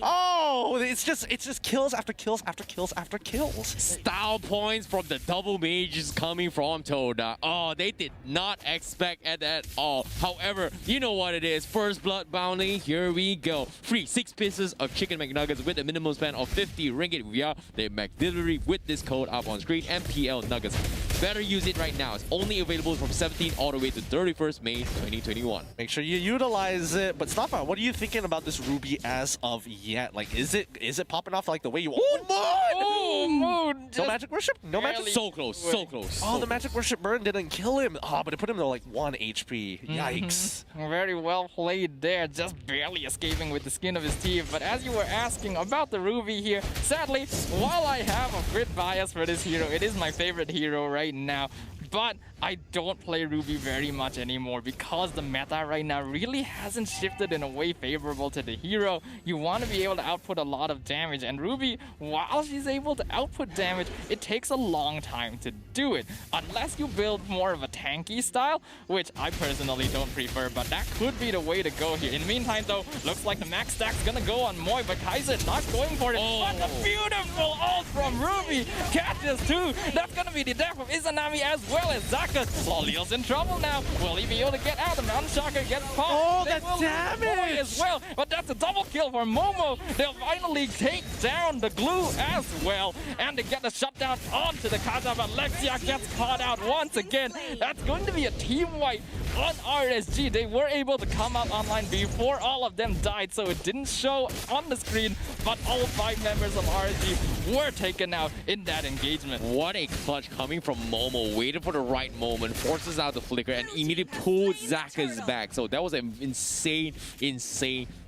Oh, it's just kills after kills after kills after kills. Style points from the double mages coming from Todak. Oh, they did not expect it at all. However, you know what it is. First blood bounty, here we go. Free 6 pieces of chicken McNuggets with a minimum spend of 50 ringgit via the McDelivery with this code up on screen, MPL Nuggets. Better use it right now. It's only available from 17 all the way to 31st May 2021. Make sure you utilize it. But Staffa, what are you thinking about this Ruby as of yet? Like, is it popping off like the way you want? Oh, Moon! No Magic Worship? No Magic? So close, so close. Oh, the Magic Worship burn didn't kill him. Oh, but it put him to like 1 HP. Yikes. Very well played there, just barely escaping with the skin of his teeth. But as you were asking about the Ruby here, sadly, while I have a bit bias for this hero, it is my favorite hero right now. But I don't play Ruby very much anymore because the meta right now really hasn't shifted in a way favorable to the hero. You want to be able to output a lot of damage, and Ruby, while she's able to output damage, it takes a long time to do it. Unless you build more of a tanky style, which I personally don't prefer, but that could be the way to go here. In the meantime though, looks like the max stack's gonna go on Moy, but Kaiser not going for it. But the beautiful ult from Ruby catches 2. That's gonna be the death of Izanami as well as Zaka. Loliel's in trouble now. Will he be able to get out? The Mountain Shocker gets popped. Oh, that damage! As well, but that's a double kill for Momo. They'll finally take down the glue as well, and they get the shutdown onto the Kaza, but Lexia gets caught out once again. That's going to be a team wipe on RSG. They were able to come up online before all of them died, so it didn't show on the screen, but all 5 members of RSG were taken out in that engagement. What a clutch coming from Momo. Waited for the right moment, forces out the flicker, and immediately pulled Zaka's back. So that was an insane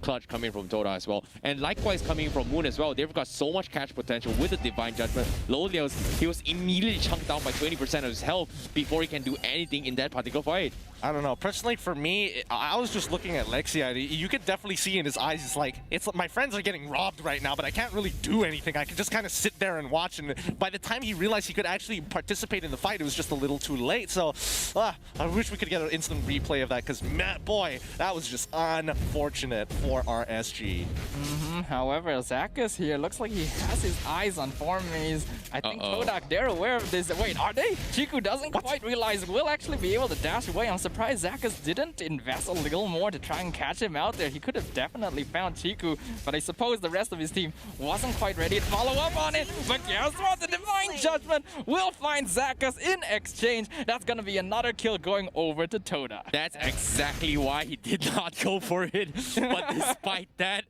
clutch coming from Todak as well. And likewise coming from Moon as well. They've got so much catch potential with the Divine Judgment. Lolios, he was immediately chunked down by 20% of his health before he can do anything in that particular fight. I don't know. Personally, for me, I was just looking at Lexia. You could definitely see in his eyes, it's like my friends are getting robbed right now, but I can't really do anything. I can just kind of sit there and watch. And by the time he realized he could actually participate in the fight, it was just a little too late. So I wish we could get an instant replay of that, because, boy, that was just unfortunate for RSG. However, Zakas here looks like he has his eyes on Formaze. I think Todak, they're aware of this. Wait, are they? Chiku doesn't quite realize we'll actually be able to dash away. I'm surprised Zakas didn't invest a little more to try and catch him out there. He could have definitely found Chiku, but I suppose the rest of his team wasn't quite ready to follow up on it. But guess what? The Divine Judgment will find Zakas in exchange. That's gonna be another kill going over to Todak. That's exactly why he did not go for it. But despite that,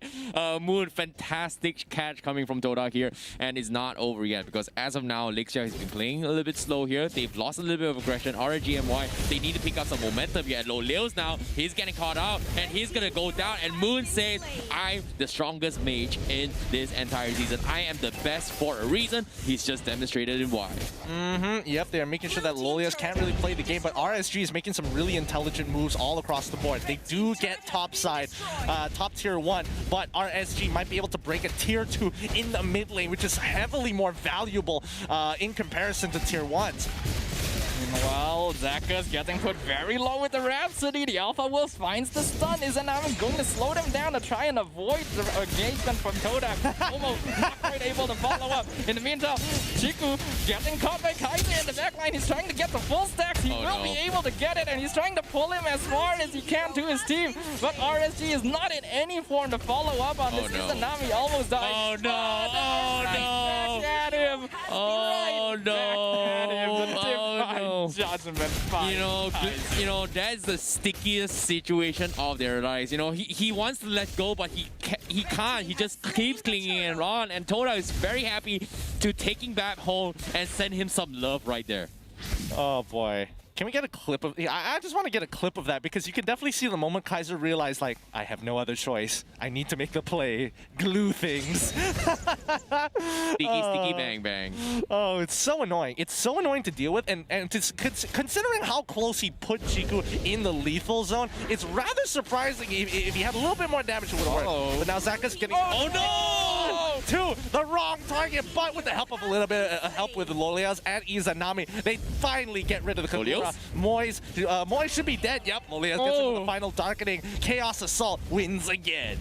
Moon, fantastic catch coming from Todak here, and it's not over yet, because as of now, Lixia has been playing a little bit slow here. They've lost a little bit of aggression. RSG MY, they need to pick up some momentum here. Lolios now, he's getting caught out, and he's gonna go down, and Moon says, I'm the strongest mage in this entire season. I am the best for a reason. He's just demonstrated in why. Yep, they're making sure that Lolios can't really play the game, but RSG is making some really intelligent moves all across the board. They do get top side, top tier 1, but RSG might be able to break a tier 2 in the mid lane, which is heavily more valuable in comparison to tier 1s. Well, Zakas getting put very low with the Rhapsody. The Alpha Wolf finds the stun. Is Anami going to slow them down to try and avoid the engagement from Todak? Almost not quite able to follow up. In the meantime, Chiku getting caught by Kaiser in the backline. He's trying to get the full stacks. He will be able to get it, and he's trying to pull him as far as he can to his team. But RSG is not in any form to follow up on this. Izanami almost died. Oh no! Oh no! Back at him. Oh no! Judgment. You know, that's the stickiest situation of their lives. You know, he wants to let go, but he can't. He just keeps clinging on, and Todak is very happy to taking back home and send him some love right there. Oh boy. Can we get a clip of... I just want to get a clip of that, because you can definitely see the moment Kaiser realized, like, I have no other choice. I need to make the play. Glue things. Sticky bang bang. Oh, it's so annoying. It's so annoying to deal with, and considering how close he put Chiku in the lethal zone, it's rather surprising if he had a little bit more damage, it would have worked. But now Zaka's getting... Oh no! To the wrong target, but with the help of a little bit of help with Lolios and Izanami, they finally get rid of the Kakura. Moy should be dead. Yep, Lolios gets him with the final darkening. Chaos Assault wins again.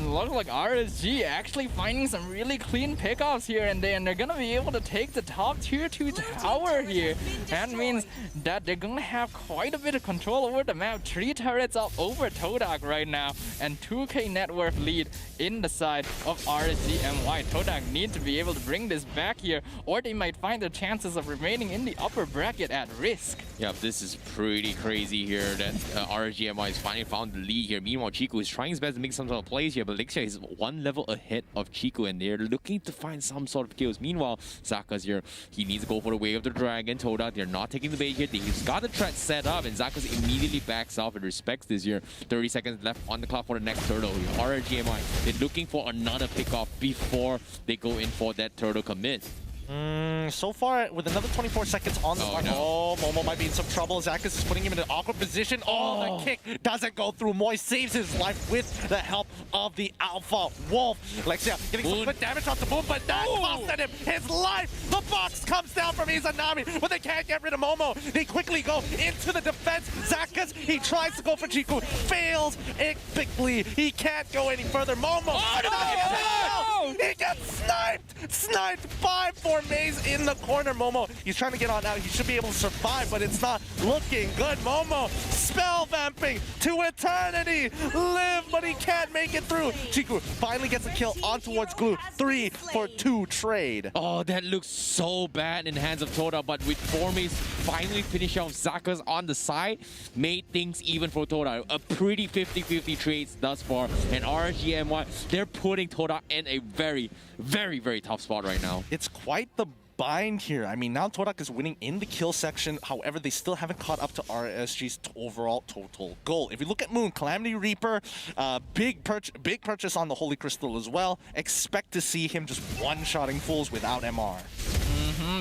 Looks like RSG actually finding some really clean pickoffs here, and they're gonna be able to take the top tier 2 tower here. That means that they're gonna have quite a bit of control over the map. 3 turrets up over Todak right now, and 2k net worth lead in the side of RSG MY. Todak need to be able to bring this back here, or they might find their chances of remaining in the upper bracket at risk. Yep, this is pretty crazy here that RSG MY has finally found the lead here. Meanwhile, Chiku is trying his best to make some sort of plays here, but Lixia is 1 level ahead of Chiku, and they're looking to find some sort of kills. Meanwhile, Zaka's here. He needs to go for the Way of the Dragon. Todak, they're not taking the bait here. He's got the threat set up, and Zaka's immediately backs off and respects this here. 30 seconds left on the clock for the next turtle. RSG MY, they're looking for another pickoff before they go in for that turtle commit. So far, with another 24 seconds on the clock, Momo might be in some trouble. Zakas is putting him in an awkward position. The kick doesn't go through. Moy saves his life with the help of the Alpha Wolf. Lexia getting some good damage off the Moon, but that costed him his life. The box comes down from Izanami, but they can't get rid of Momo. They quickly go into the defense. Zakas, he tries to go for Chiku, fails epically. He can't go any further. Momo, he gets Sniped by Maze in the corner. Momo, he's trying to get on out. He should be able to survive, but it's not looking good. Momo, spell vamping to eternity. Live, but he can't make it through. Chiku finally gets a kill on towards Glue. 3 for 2 trade. Oh, that looks so bad in the hands of Todak, but with Formace finally finishing off Zakas on the side, made things even for Todak. A pretty 50-50 trades thus far, and RSG MY, they're putting Todak in a very, very, very tough spot right now. It's quite the bind here. I mean, now Todak is winning in the kill section. However, they still haven't caught up to RSG's overall total goal. If you look at Moon, Calamity Reaper, big purchase on the Holy Crystal as well. Expect to see him just one-shotting fools without MR.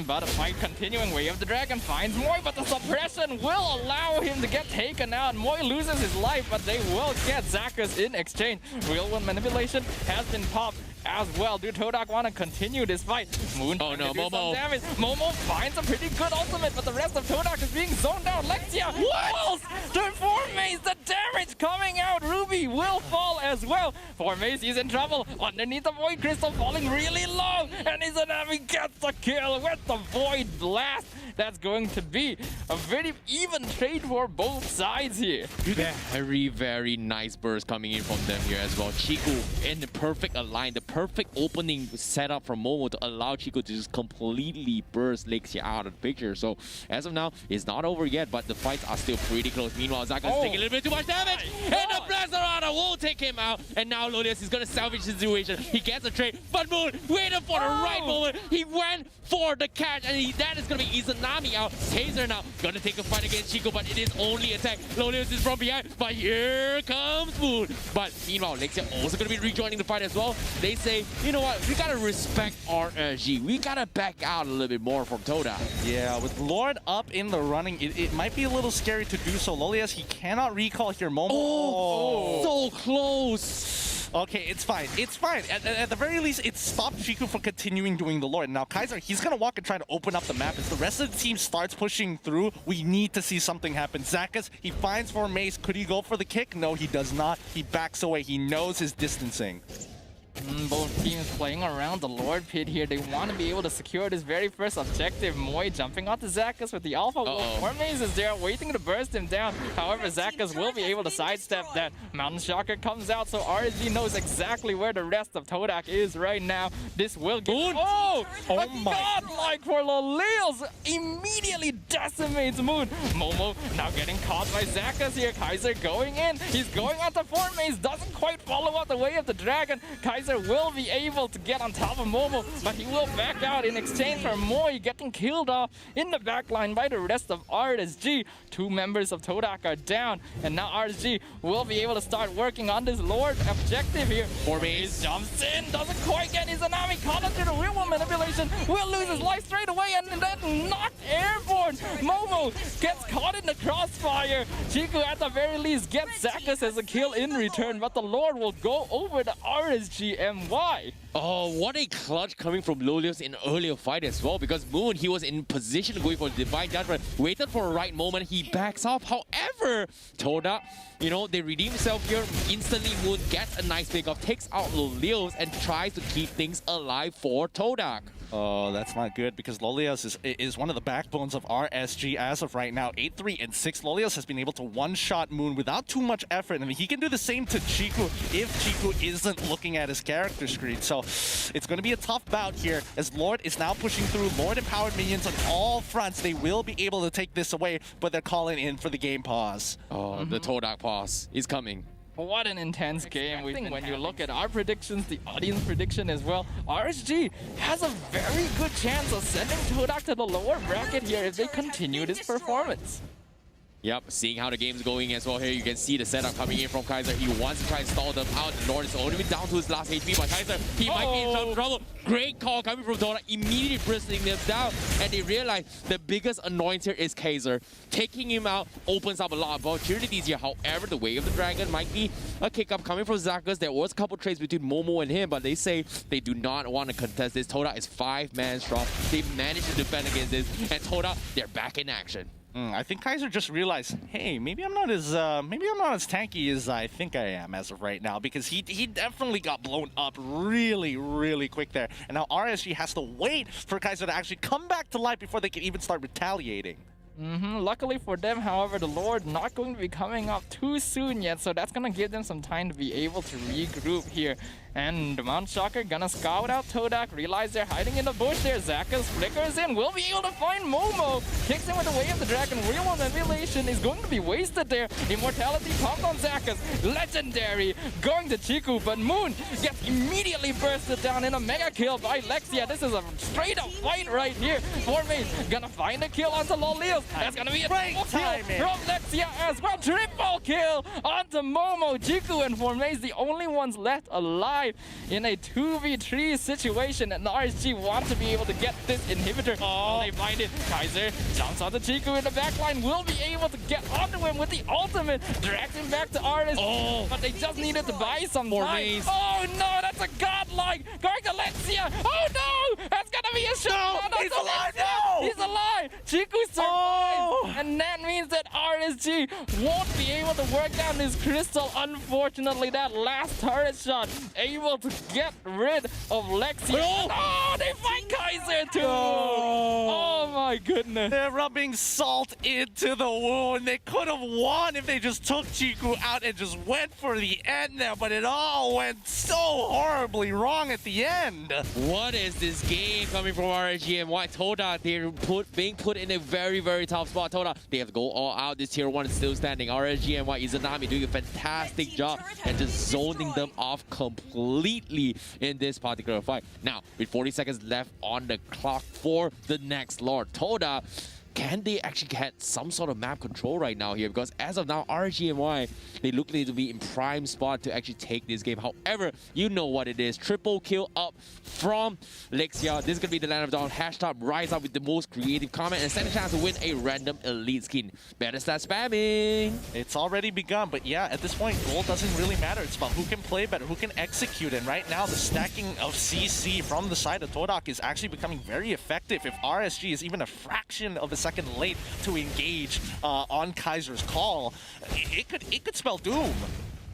But a fight continuing. Way of the Dragon finds Moy, but the suppression will allow him to get taken out. Moy loses his life, but they will get Zakas in exchange. Real one manipulation has been popped as well. Do Todak want to continue this fight? Moon, oh no, Momo. Damage. Momo finds a pretty good ultimate, but the rest of Todak is being zoned out. Lexia falls to Formace. The damage coming out. Ruby will fall as well. Formace is in trouble. Underneath the Void Crystal, falling really low, and Izanami gets the kill with the Void Blast. That's going to be a very even trade for both sides here. Very, very nice burst coming in from them here as well. Chiku in the perfect align, the perfect opening setup from Momo to allow Chiku to just completely burst Lexia out of the picture. So as of now, it's not over yet, but the fights are still pretty close. Meanwhile, Zaka's taking a little bit too much damage, and the Blazarada will take him out. And now Lodius is going to salvage the situation. He gets a trade, but Moon waited for the right moment. He went for the catch, and that is going to be Izanami out. Taser now going to take a fight against Chico, but it is only attack. Lodius is from behind, but here comes Moon. But meanwhile, Lexia also going to be rejoining the fight as well. They say, you know what, we got to respect RSG. We got to back out a little bit more from Todak. Yeah, with Lord up in the running, it might be a little scary to do so. Lolias, he cannot recall here. Momo. Oh, so close. Okay, it's fine. It's fine. At the very least, it stopped Chiku from continuing doing the Lord. Now, Kaiser, he's going to walk and try to open up the map. As the rest of the team starts pushing through, we need to see something happen. Zakas, he finds for Mace. Could he go for the kick? No, he does not. He backs away. He knows his distancing. Both teams playing around the Lord Pit here. They want to be able to secure this very first objective. Moy jumping onto Zakas with the Alpha Wolf. Formace is there waiting to burst him down. However, Zakas will be able to sidestep that. Mountain Shocker comes out, so RSG knows exactly where the rest of Todak is right now. This will get... Oh my godlike for Lolios immediately decimates Moon. Momo now getting caught by Zakas here. Kaiser going in. He's going onto Formace. Doesn't quite follow up the way of the Dragon. Kaiser will be able to get on top of Momo, but he will back out in exchange for Moy getting killed off in the backline by the rest of RSG. 2 members of Todak are down, and now RSG will be able to start working on this Lord objective here. Formace jumps in, doesn't quite get his Anami caught up to the real one manipulation, will lose his life straight away, and then knocked airborne. Momo gets caught in the crossfire. Chiku at the very least gets Zakas as a kill in return, but the Lord will go over the RSG MY. Oh, what a clutch coming from Lolios in earlier fight as well, because Moon, he was in position going for Divine Judgment, waited for a right moment, he backs off. However, Todak, you know, they redeem themselves here. Instantly, Moon gets a nice pick off, takes out Lolios, and tries to keep things alive for Todak. Oh, that's not good, because Lolios is one of the backbones of RSG as of right now. 8-3 and 6. Lolios has been able to one-shot Moon without too much effort, and he can do the same to Chiku if Chiku isn't looking at his character screen. So it's going to be a tough bout here, as Lord is now pushing through. Lord empowered minions on all fronts. They will be able to take this away, but they're calling in for the game pause. Oh, the Todak pause is coming. What an intense game. When you look at our predictions, the audience prediction as well, RSG has a very good chance of sending Todak to the lower bracket here if they continue this performance. Yep, seeing how the game's going as well here, you can see the setup coming in from Kaiser. He wants to try and stall them out. The Lord is only down to his last HP, but Kaiser, he might be in some trouble. Great call coming from Todak, immediately bursting them down. And they realize the biggest annoyance here is Kaiser. Taking him out opens up a lot of opportunities here. However, the Way of the Dragon might be a kick-up coming from Zakas. There was a couple trades between Momo and him, but they say they do not want to contest this. Todak is 5-man strong. They managed to defend against this, and Todak, they're back in action. I think Kaiser just realized, hey, maybe I'm not as tanky as I think I am as of right now, because he definitely got blown up really, really quick there. And now RSG has to wait for Kaiser to actually come back to life before they can even start retaliating. Luckily for them, however, the Lord not going to be coming up too soon yet, so that's going to give them some time to be able to regroup here. And the Mount Shocker gonna scout out Todak, realize they're hiding in the bush there. Zakas flickers in, will be able to find Momo. Kicks in with the Way of the Dragon. Real Manipulation is going to be wasted there. Immortality popped on Zakas. Legendary going to Chiku, but Moon gets immediately bursted down in a mega kill by Lexia. This is a straight up fight right here. Formate gonna find a kill onto Lolios. That's gonna be a triple kill from Lexia as well. Triple kill onto Momo. Chiku and Formate the only ones left alive in a 2v3 situation, and the RSG want to be able to get this inhibitor. Oh, they find it. Kaiser jumps onto Chiku in the backline, will be able to get onto him with the ultimate, drags him back to RSG, but they just needed to buy some time. Oh no, that's a godlike going to Lexia. Oh no, that's gonna be a shot. No, he's alive now. He's alive. Chiku survives, and that means that RSG won't be able to work down this crystal. Unfortunately, that last turret shot able to get rid of Lexia. Oh, they find Kaiser too. Oh my goodness. They're rubbing salt into the wound. They could have won if they just took Chiku out and just went for the end there, but it all went so horribly wrong at the end. What is this game coming from RSG and MY? Todak, they're being put in a very, very tough spot. Todak, they have to go all out. This tier 1 is still standing. RSG and MY, Izanami doing a fantastic job and just zoning them off completely in this particular fight. Now, with 40 seconds left on the clock for the next Lord, Todak, can they actually get some sort of map control right now here? Because as of now, RGMY, they look like to be in prime spot to actually take this game. However, you know what it is. Triple kill up from Lexia. This is going to be the land of dawn. Hashtag rise up with the most creative comment and stand a chance to win a random elite skin. Better start spamming. It's already begun, but yeah, at this point, gold doesn't really matter. It's about who can play better, who can execute. And right now, the stacking of CC from the side of Todak is actually becoming very effective. If RSG is even a fraction of a second late to engage on Kaiser's call, it could spell doom.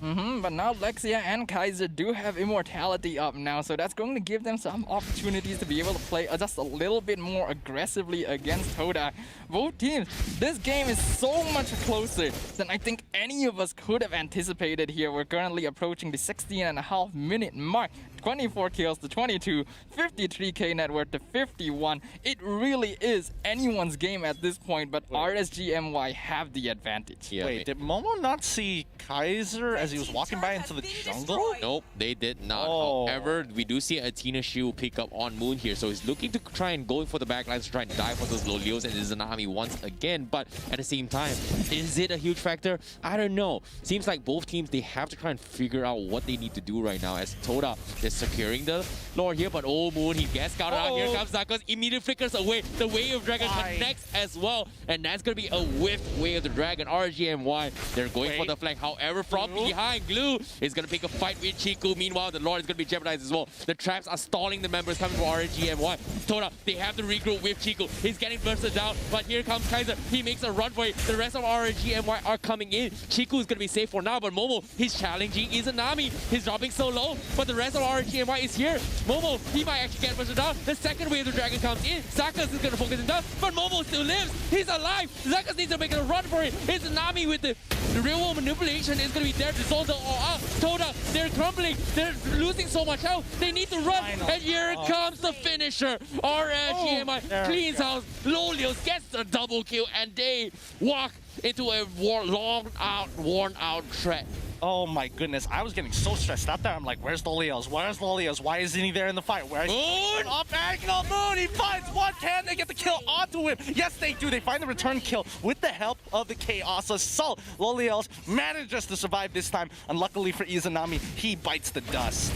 But now Lexia and Kaiser do have immortality up now, so that's going to give them some opportunities to be able to play just a little bit more aggressively against Todak. Both teams, this game is so much closer than I think any of us could have anticipated here. We're currently approaching the 16.5 minute mark. 24 kills to 22, 53k net worth to 51. It really is anyone's game at this point, but RSG MY have the advantage. Yeah, wait, did Momo not see Kaiser as he was walking by into the jungle? Nope, they did not. However, we do see a Tina Shield pick up on Moon here, so he's looking to try and go for the backlines to try and dive for those Lolios and Izanami once again, but at the same time, is it a huge factor? I don't know. Seems like both teams, they have to try and figure out what they need to do right now, as Todak is securing the lore here, but Moon, he gets scouted out. Here comes Zakos, immediately flickers away. The Way of Dragon connects as well, and that's going to be a whiff Way of the Dragon. RGMY, they're going for the flank. However, from behind, Glue is going to pick a fight with Chiku. Meanwhile, the Lord is going to be jeopardized as well. The traps are stalling the members coming from RGMY. Todak, they have to regroup with Chiku. He's getting bursted down, but here comes Kaiser. He makes a run for it. The rest of RGMY are coming in. Chiku is going to be safe for now, but Momo, he's challenging Izanami. He's dropping so low, but the rest of RGMY is here. Momo, he might actually get bursted down. The second Wave of the Dragon comes in. Zakas is going to focus him down, but Momo still lives. He's alive. Zakas needs to make a run for it. Izanami with the real world manipulation is going to be there to solve the all out. Todak, they're crumbling. They're losing so much health. They need to run. And here comes the finisher. RSGMI cleans house. Lolios gets the double kill, and they walk into a worn out threat. Oh my goodness, I was getting so stressed out there. I'm like, where's Lolios? Where's Lolios? Why isn't he there in the fight? Where's Moon? Up angle, Moon! He finds one. Can they get the kill onto him? Yes, they do. They find the return kill with the help of the Chaos Assault. Lolios manages to survive this time. Unluckily for Izanami, he bites the dust.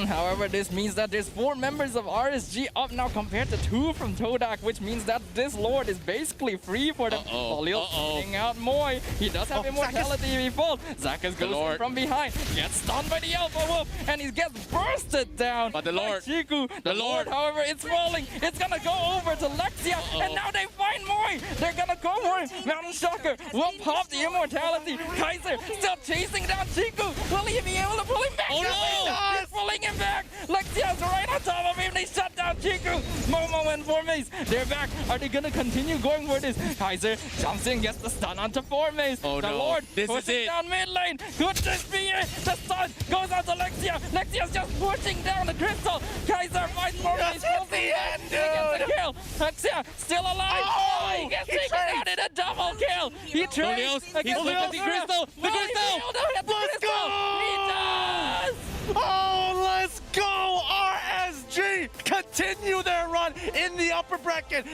However, this means that there's 4 members of RSG up now compared to 2 from Todak, which means that this Lord is basically free for them. Polio sending out Moy. He does have immortality if he falls. Zakas goes in from behind, gets stunned by the Alpha Wolf, and he gets bursted down. But the Lord, by Chiku. The Lord, however, it's falling. It's gonna go over to Lexia, and now they find Moy. They're gonna go for it. Mountain Shocker will pop the immortality. Kaiser still chasing down Chiku. Will he be able to pull him back? Oh no! He's pulling him back. Lexia's right on top of him. They shut down Chiku. Momo and Formace, they're back. Are they gonna continue going for this? Kaiser jumps in, gets the stun onto Formace. Oh the no! Lord This is pushing it. down mid lane. Could this be it? The stun goes out to Lexia. Lexia's just pushing down the crystal. Kaiser finds Formace. That's the end, He gets the dude. kill. Lexia still alive. Oh, he gets he taken out in a double kill. He trades He's against looking at the crystal. The Will he crystal. be able to hit the Let's crystal? go. He does. Oh, let's go! RSG continue their run in the upper bracket.